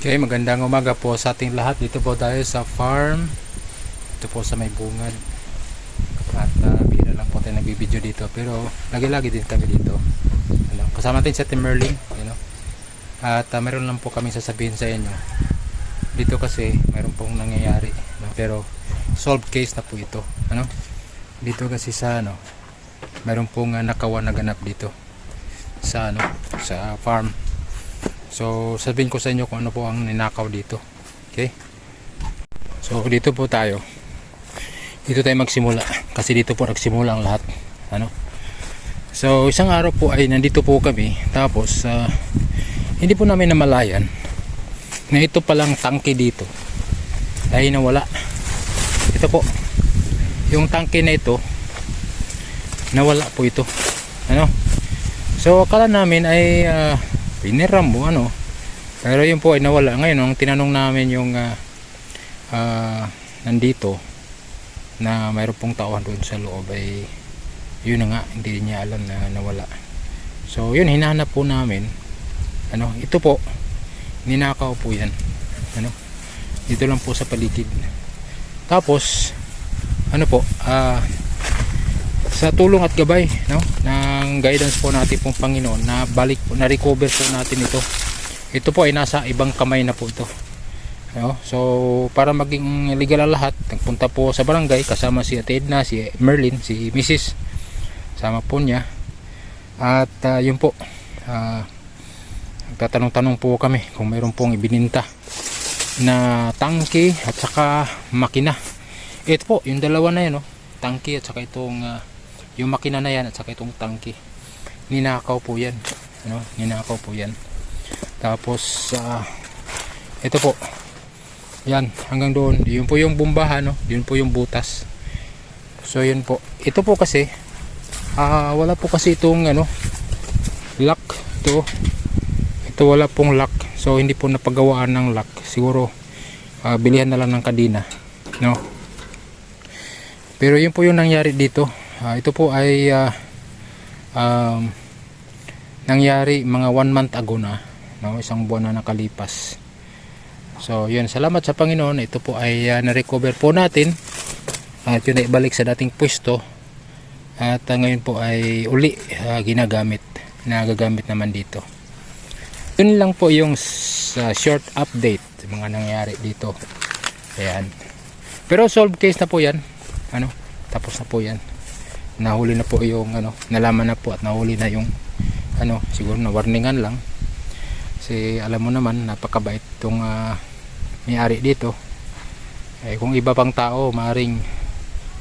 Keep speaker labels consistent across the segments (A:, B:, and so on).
A: Okay, magandang umaga po sa ating lahat. Dito po tayo sa farm. Ito po sa may bungad. At bihira lang po tayo nagbibideo dito. Pero lagi-lagi din kami dito. Kasama natin sa Team Merlin. At meron lang po kami sasabihin sa inyo. Dito kasi meron pong nangyayari. Pero solved case na po ito. Dito kasi sa meron pong nakawan na ganap dito. Sa farm. So sabihin ko sa inyo kung ano po ang ninakaw dito. Okay? So dito po tayo. Dito tayo magsimula kasi dito po nagsimula ang lahat. So isang araw po ay nandito po kami. Tapos hindi po namin namalayan na ito palang tangke dito ay nawala. Ito po. Yung tangke na ito nawala po ito. So akala namin ay piniram mo pero yun po ay nawala. Ngayon ang tinanong namin yung nandito na mayroon pong tauhan doon sa loob ay yun na nga, hindi niya alam na nawala. So yun, hinahanap po namin. Ito po ninakaw po yan. Dito lang po sa paligid. Tapos sa tulong at gabay ng guidance po natin pong Panginoon na balik po, na recover po natin ito. Ito po ay nasa ibang kamay na po ito. So para maging legal ang lahat, nagpunta po sa barangay kasama si Ate Edna, si Merlin, si Mrs. sama po niya. At yun po, nagtatanong-tanong po kami kung mayroon pong ibininta na tangke at saka makina. Ito po yung dalawa na yan, tangke at saka itong yung makina na yan at saka itong tangke. Ninakaw po yan. Ninakaw po yan. Tapos ito po. Yan, hanggang doon. Yun po yung bumbahan, yun po yung butas. So yun po. Ito po kasi wala po kasi itong lock. Ito wala pong lock. So hindi po napagawaan ng lock. Siguro bilihan na lang ng kadena. Pero yun po yung nangyari dito. Ito po ay nangyari mga 1 month ago na, isang buwan na nakalipas. So yun, salamat sa Panginoon. Ito po ay na-recover po natin at yun ay ibalik sa dating pwesto at ngayon po ay uli nagagamit naman dito. Yun lang po yung short update sa mga nangyari dito. Ayan. Pero solved case na po yan. Tapos na po yan. Nahuli na po yung nalaman na po at nahuli na yung siguro na warningan lang. Kasi alam mo naman napakabait itong may-ari dito. Kung iba pang tao maaring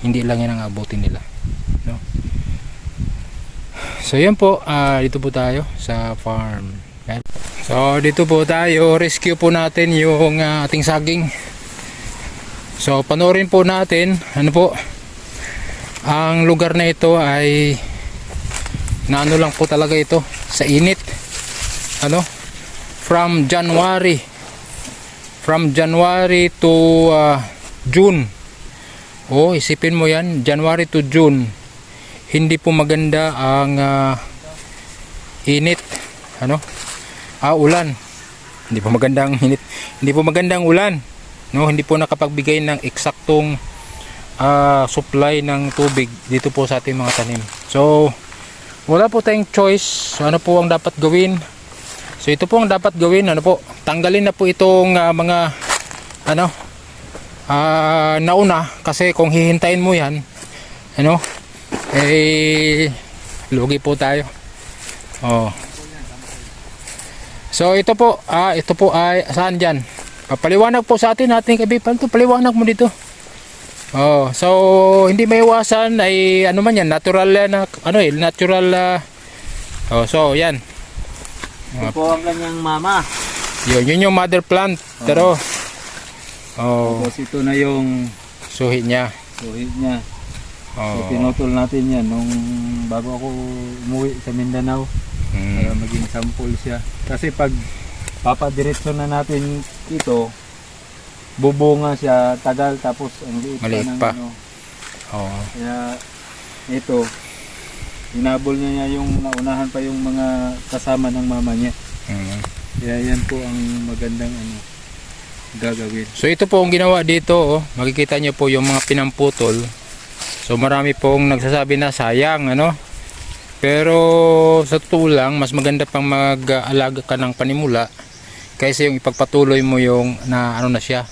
A: hindi lang yan ang abutin nila. So yan po, dito po tayo sa farm. So dito po tayo, rescue po natin yung ating saging. So panoorin po natin ang lugar na ito ay lang po talaga ito sa init. From January to June. Isipin mo yan, January to June. Hindi po maganda ang init. Ulan. Hindi po maganda ang init. Hindi po maganda ang ulan. Hindi po nakapagbigay ng eksaktong supply ng tubig dito po sa ating mga tanim. So wala po tayong choice. Ano po ang dapat gawin? So ito po ang dapat gawin. Tanggalin na po itong mga nauna, kasi kung hihintayin mo yan lugi po tayo. So ito po ay saan dyan? Paliwanag po sa atin kaibigan. Paliwanag mo dito. So hindi maiwasan ay man yan, natural na natural. So yan.
B: Ito po ang kanyang mama.
A: Yun yung mother plant. Pero
B: tapos ito na yung
A: suhi niya.
B: So pinutol natin yan nung bago ako umuwi sa Mindanao. Para maging sample siya. Kasi pag papadiretso na natin ito, bubunga siya tagal, tapos ang liit
A: pa.
B: Kaya ito, hinabol niya yung naunahan pa yung mga kasama ng mama niya. Kaya yan po ang magandang gagawin.
A: So ito po ang ginawa dito, oh. Makikita nyo po yung mga pinamputol. So marami pong nagsasabi na sayang, ano. Pero sa totoo lang, mas maganda pang mag-alaga ka ng panimula kaysa yung ipagpatuloy mo yung na ano na siya,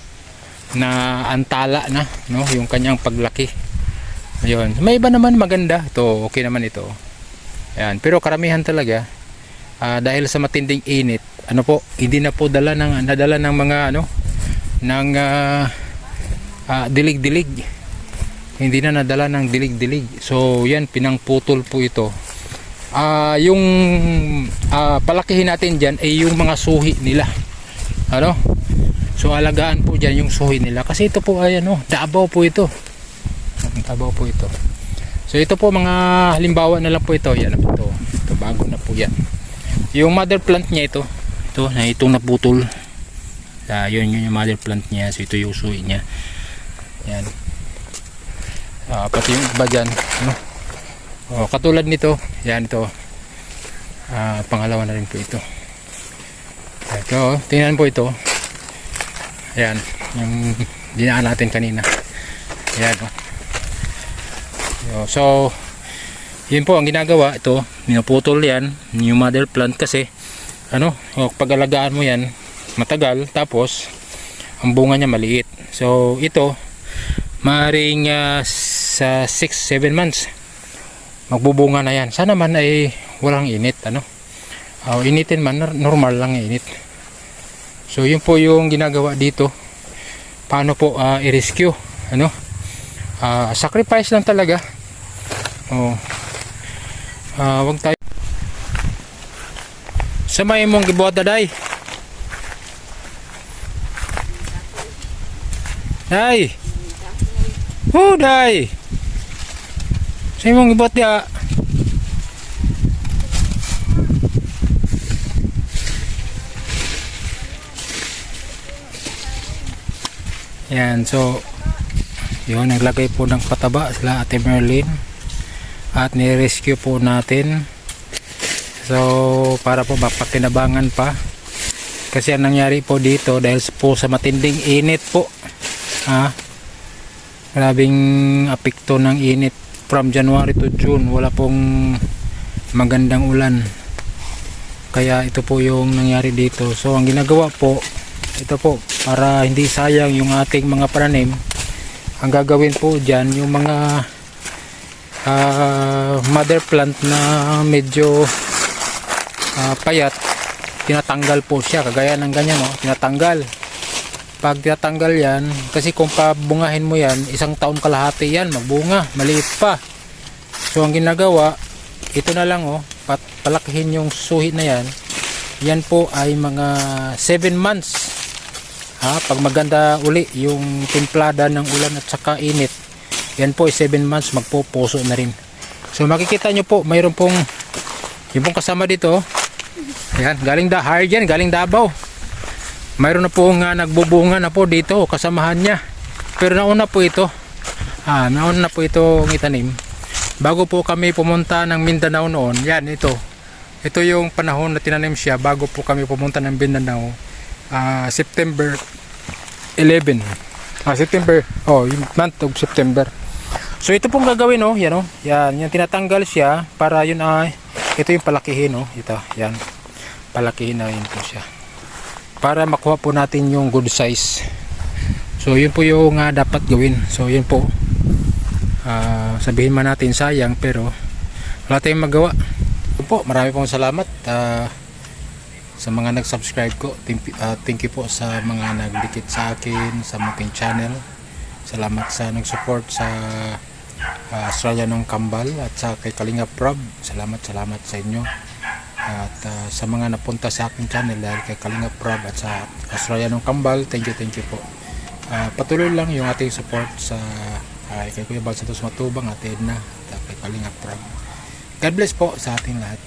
A: na antala na, no, yung kanyang paglaki. Ayun. May iba naman maganda. Ito, okay naman ito. Ayan. Pero karamihan talaga, dahil sa matinding init, ano po, hindi na po nadala ng mga ano, ng dilig-dilig. Hindi na nadala ng dilig-dilig. So yan, pinangputol po ito. Yung palakihin natin dyan ay yung mga suhi nila, ano, so alagaan po dyan yung suhi nila kasi ito po ay ano, Davao po ito. Davao po ito. So ito po mga halimbawa na lang po ito. Yan po ito. Ito bago na po yan. Yung mother plant niya ito na itong naputol. Yun yung mother plant niya. So ito yung suhi niya. Yan. Pati yung iba dyan, ano? Katulad nito, yan ito. Pangalawa na rin po ito. Ito, tingnan po ito. Ayan, yung dinaan natin kanina. Ayan. So, yun po ang ginagawa. Ito, ninaputol yan, yung mother plant kasi, ano, pag-alagaan mo yan, matagal, tapos, ang bunga niya maliit. So, ito, maaaring sa 6-7 months, magbubunga na yan. Sana man ay walang init, ano. Initin man, normal lang init. So yun po yung ginagawa dito. Paano po i-rescue, ano. Sacrifice lang talaga. Wag tayo sa may mong gibuhat daday. Day. Day. Sa imong gibuhat dia. Yan, so yun, naglagay po ng pataba sila Ate Merlin at ni-rescue po natin. So para po mapakinabangan pa kasi ang nangyari po dito dahil po sa matinding init po, grabing apekto ng init from January to June, wala pong magandang ulan, kaya ito po yung nangyari dito. So ang ginagawa po, ito po, para hindi sayang yung ating mga pananim, ang gagawin po dyan, yung mga mother plant na medyo payat, tinatanggal po siya, kagaya ng ganyan, no? Tinatanggal. Pag tinatanggal yan, kasi kung pabungahin mo yan, 1 taon kalahati yan, magbunga, maliit pa. So ang ginagawa, ito na lang, palakihin yung suhi na yan. Yan po ay mga 7 months. Pag maganda uli yung templada ng ulan at saka init, yan po ay 7 months, magpupuso na rin. So makikita nyo po, mayroon pong yung pong kasama dito. Yan, galing Davao. Mayroon na po nga nagbubunga na po dito, kasamahan niya. Pero nauna po ito. Nauna po ito ng itanim. Bago po kami pumunta ng Mindanao noon, yan ito. Ito yung panahon na tinanim siya bago po kami pumunta ng Mindanao. September 11. Yung month of September. So ito pong gagawin, yan, yan tinatanggal siya para yun ito yung palakihin, ito, yan. Palakihin na yun po siya. Para makuha po natin yung good size. So yun po yung dapat gawin. So yun po. Sabihin man natin sayang, pero wala tayong magawa. Yun po, marami pong salamat sa mga nag-subscribe ko. Thank you po sa mga nagdikit sa akin sa aking channel. Salamat sa nag-support sa Australianong Kambal at sa kay Kalinga Prab. Salamat sa inyo. At sa mga napunta sa aking channel dahil kay Kalinga Prab at sa Australianong Kambal, thank you po. Patuloy lang yung ating support sa kay Kuya Bal Santos Matubang at Edna at kay Kalinga Prab. God bless po sa ating lahat.